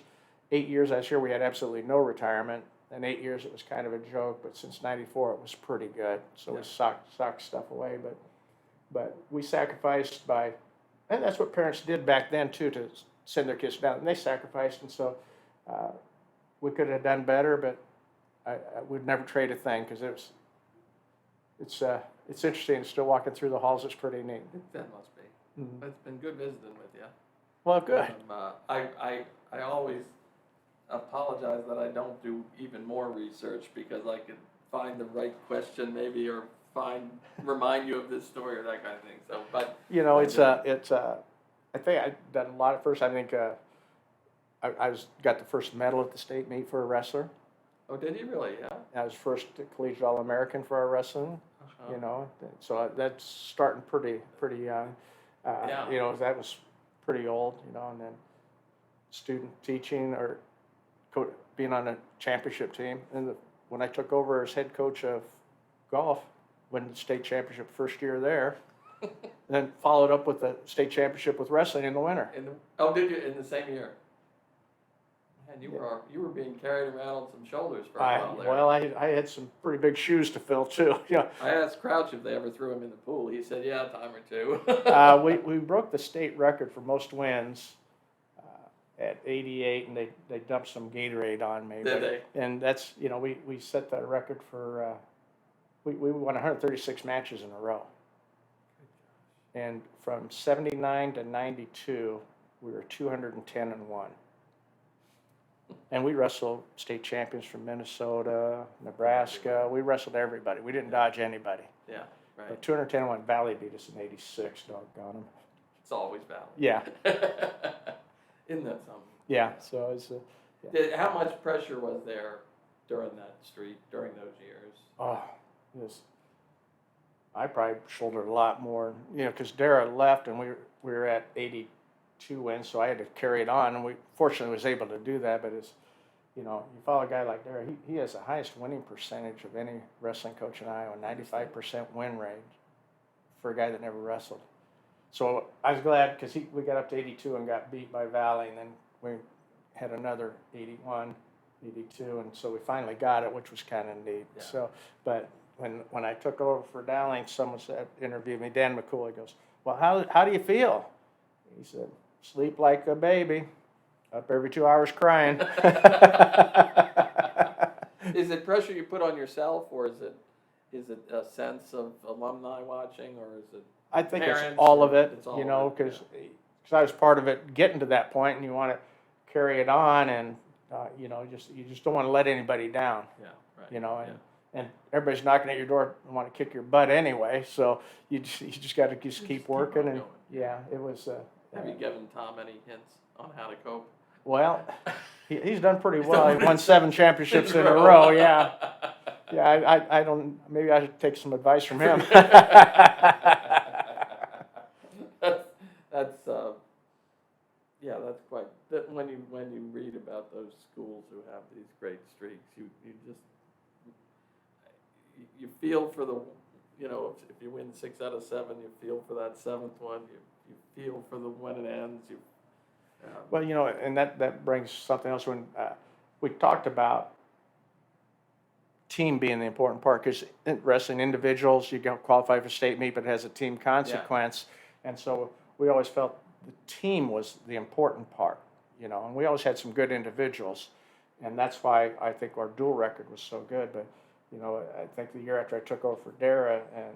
8 years I was here, we had absolutely no retirement. And 8 years it was kind of a joke, but since '94 it was pretty good. So we socked stuff away, but we sacrificed and that's what parents did back then too, to send their kids down. And they sacrificed, and so we could have done better, but I would never trade a thing, because it's interesting. Still walking through the halls, it's pretty neat. That must be. Mhm. It's been good visiting with you. Well, good. I always apologize that I don't do even more research, because I could find the right question maybe, or remind you of this story or that kind of thing. So, but I think I done a lot at first. I think I got the first medal at the state meet for a wrestler. oh, did you really? Yeah. I was first collegiate All-American for our wrestling. Uh-huh. So that's starting pretty young. Yeah. That was pretty old, and then student teaching or being on a championship team. And when I took over as head coach of golf, won the state championship first year there, and then followed up with the state championship with wrestling in the winter. Did you in the same year? Man, you were being carried around on some shoulders for a while there. Well, I had some pretty big shoes to fill too. I asked Crouch if they ever threw him in the pool. He said, yeah, a time or two. We broke the state record for most wins at 88, and they dumped some Gatorade on me. Did they? And that's, we set that record for, we won 136 matches in a row. And from 79 to 92, we were 210-1. And we wrestled state champions from Minnesota, Nebraska. We wrestled everybody. We didn't dodge anybody. Yeah, right. But 210-1, Valley beat us in 86, doggone them. It's always valid. Yeah. Isn't that something? Yeah, so it's How much pressure was there during that streak, during those years? oh, yes. I probably shouldered a lot more, because Dara left and we were at 82 wins, so I had to carry it on, and we fortunately was able to do that. But it's, you follow a guy like Dara, he has the highest winning percentage of any wrestling coach in Iowa, 95% win rate for a guy that never wrestled. So I was glad, because we got up to 82 and got beat by Valley, and then we had another 81, 82, and so we finally got it, which was kind of neat. Yeah. So, but when I took over for Dowling, someone interviewed me, Dan McCool, he goes, well, how do you feel? He said, sleep like a baby, up every 2 hours crying. Is it pressure you put on yourself, or is it a sense of alumni watching, or is it I think it's parents, all of it, it's all of it, because I was part of it getting to that point, and you want to carry it on, and you just don't want to let anybody down, Yeah, right. and everybody's knocking at your door and want to kick your butt anyway, so you just got to keep working, and going. yeah, it was. Have you given Tom any hints on how to cope? Well, he's done pretty well. He won 7 championships in a row. Yeah. Yeah, I don't. Maybe I should take some advice from him. That's quite. That when you read about those schools who have these great streaks, you feel for the, if you win 6 out of 7, you feel for that 7th one. You feel for the when it ends. Well, and that brings something else. When we talked about team being the important part, because in wrestling, individuals, you don't qualify for state meet, but it has a team consequence. And so we always felt the team was the important part, and we always had some good individuals. And that's why I think our dual record was so good. But, I think the year after I took over for Dara, and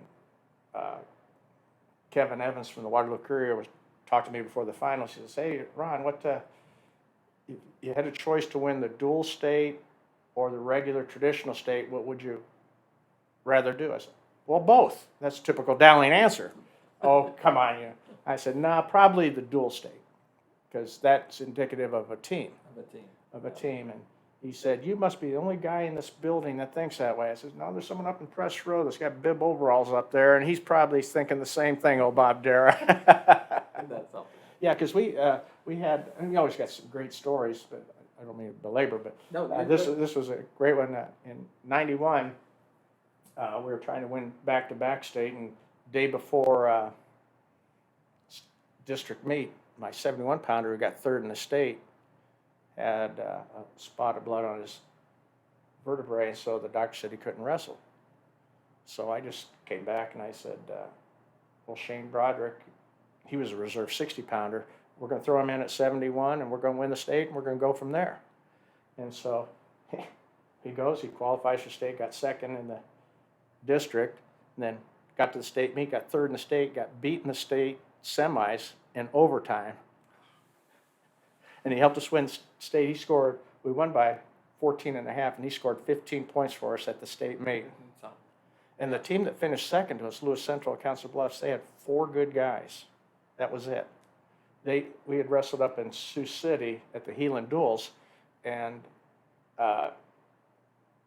Kevin Evans from the Waterloo Courier talked to me before the finals. He says, "Hey, Ron, you had a choice to win the dual state or the regular traditional state. What would you rather do?" I said, "Well, both." That's a typical Dowling answer. "Oh, come on, you." I said, "Nah, probably the dual state, because that's indicative of a team." Of a team. And he said, "You must be the only guy in this building that thinks that way." I said, "No, there's someone up in press row that's got bib overalls up there, and he's probably thinking the same thing, old Bob Dara." Isn't that something? Yeah, because we had, and we always got some great stories, but I don't mean to belabor, but No, this was a great one. In '91, we were trying to win back-to-back state, and day before district meet, my 71-pounder who got third in the state had a spot of blood on his vertebrae, and so the doctor said he couldn't wrestle. So I just came back and I said, "Well, Shane Broderick, he was a reserve 60-pounder. We're going to throw him in at 71, and we're going to win the state, and we're going to go from there." And so he goes, he qualifies for state, got second in the district, and then got to the state meet, got third in the state, got beat in the state semis in overtime. And he helped us win state. We won by 14 and a half, and he scored 15 points for us at the state meet. And the team that finished second to us, Lewis Central, Council Bluffs, they had 4 good guys. That was it. We had wrestled up in Sioux City at the Heelan Duels, and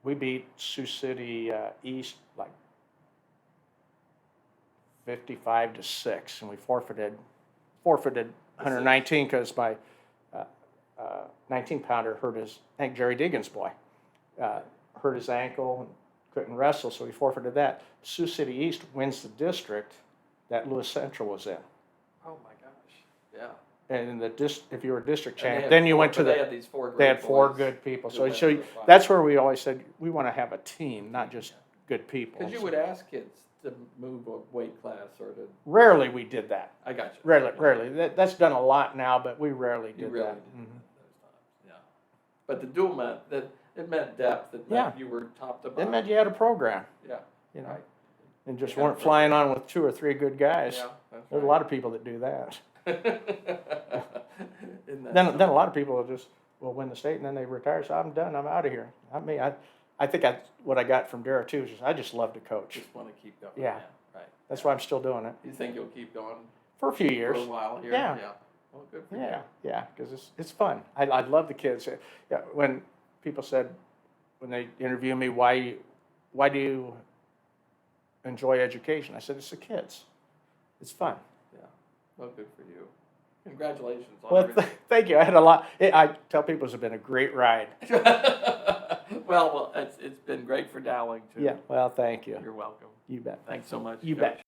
we beat Sioux City East like 55-6, and we forfeited 119 because my 19-pounder hurt I think Jerry Deegan's boy, hurt his ankle and couldn't wrestle, so we forfeited that. Sioux City East wins the district that Lewis Central was in. Oh my gosh, yeah. And in if you were district And they champ, had then you four- went to but they had these 4 they great had 4 boys good people. who So, went so to the final. that's where we always said we want to have a team, not just good people. Because you would ask kids to move a weight class or to. Rarely we did that. I got you. Rarely. That's done a lot now, but we rarely You did really that. did those times, yeah. But the dual meant that it meant depth. It meant you were top to It bottom. meant you had a program, Yeah. right, and just Yeah. weren't flying on with 2 or 3 good guys. Yeah. That's There's a right. lot of people that do that. Isn't that Then a lot of people will win the state and then they retire. So I'm done. I'm out of here. I think what I got from Dara too is I just love to coach. just want to keep going? Yeah. Right. That's why I'm still doing it You think you'll keep going for a few years. for a while here? Yeah. Well, good for Yeah, because it's fun. I love the kids. Yeah, when people said when they interview me, why do you enjoy education? I said it's the kids. It's fun. you. Yeah. Well, good for you. Congratulations on Well, everything. thank you. I had a lot. I tell people it's been a great ride. well, it's been great for Dowling too. Yeah. Well, thank you. You're welcome. You bet. Thanks so much. You Coach. bet.